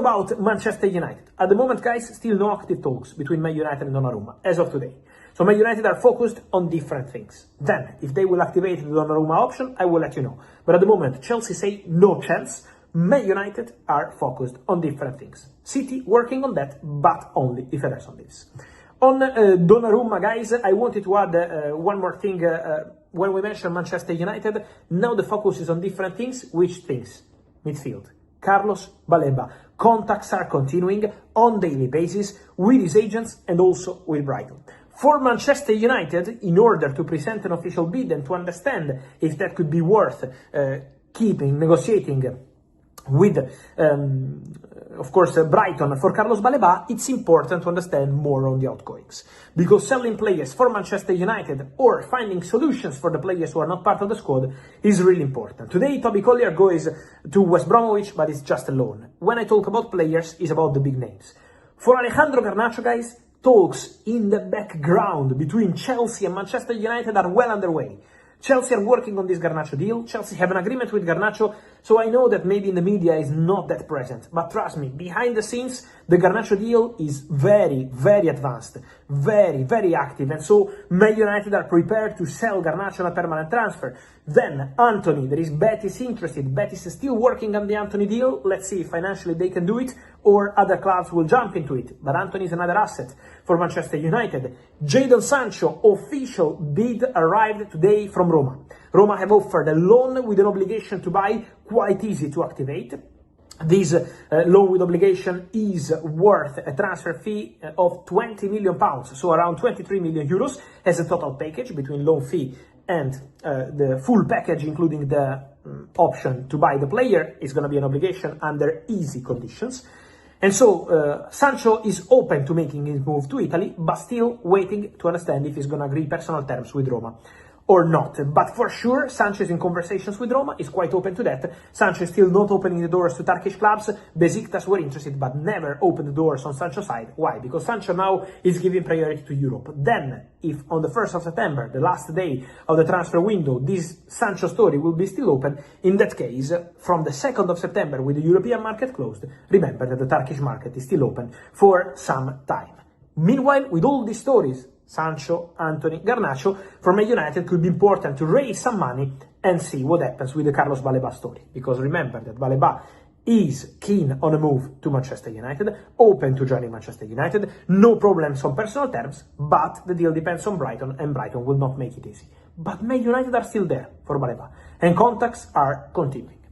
about Manchester United? At the moment, guys, still no active talks between Man United and Donnarumma as of today. So Man United are focused on different things. Then, if they will activate the Donnarumma option, I will let you know. But at the moment, Chelsea say no chance. Man United are focused on different things. City working on that, but only if Ederson leaves. On Donnarumma, guys, I wanted to add one more thing. When we mention Manchester United, now the focus is on different things. Which things? Midfield. Carlos Baleba. Contacts are continuing on daily basis with his agents and also with Brighton. For Manchester United, in order to present an official bid and to understand if that could be worth negotiating with, of course, Brighton for Carlos Baleba, it's important to understand more on the outgoings. Because selling players for Manchester United or finding solutions for the players who are not part of the squad is really important. Today, Toby Collier goes to West Bromwich, but it's just a loan. When I talk about players, it's about the big names. For Alejandro Garnacho, guys, talks in the background between Chelsea and Manchester United are well underway. Chelsea are working on this Garnacho deal. Chelsea have an agreement with Garnacho, so I know that maybe in the media is not that present. But trust me, behind the scenes, the Garnacho deal is very, very advanced, very, very active. And so Man United are prepared to sell Garnacho on a permanent transfer. Then Anthony, there is Betis interested. Betis is still working on the Anthony deal. Let's see if financially they can do it or other clubs will jump into it. But Anthony is another asset for Manchester United. Jadon Sancho official bid arrived today from Roma. Roma have offered a loan with an obligation to buy, quite easy to activate. This loan with obligation is worth a transfer fee of £20 million, so around 23 million euros as a total package between loan fee and the full package, including the option to buy the player, is going to be an obligation under easy conditions. And so Sancho is open to making his move to Italy, but still waiting to understand if he's going to agree personal terms with Roma or not. But for sure, Sancho is in conversations with Roma, is quite open to that. Sancho is still not opening the doors to Turkish clubs. Besiktas were interested, but never opened the doors on Sancho's side. Why? Because Sancho now is giving priority to Europe. Then, if on the 1st of September, the last day of the transfer window, this Sancho story will be still open, in that case, from the 2nd of September, with the European market closed, remember that the Turkish market is still open for some time. Meanwhile, with all these stories, Sancho, Anthony, Garnacho, for Man United could be important to raise some money and see what happens with the Carlos Baleba story. Because remember that Baleba is keen on a move to Manchester United, open to joining Manchester United, no problems on personal terms, but the deal depends on Brighton and Brighton will not make it easy. But Man United are still there for Baleba and contacts are continuing.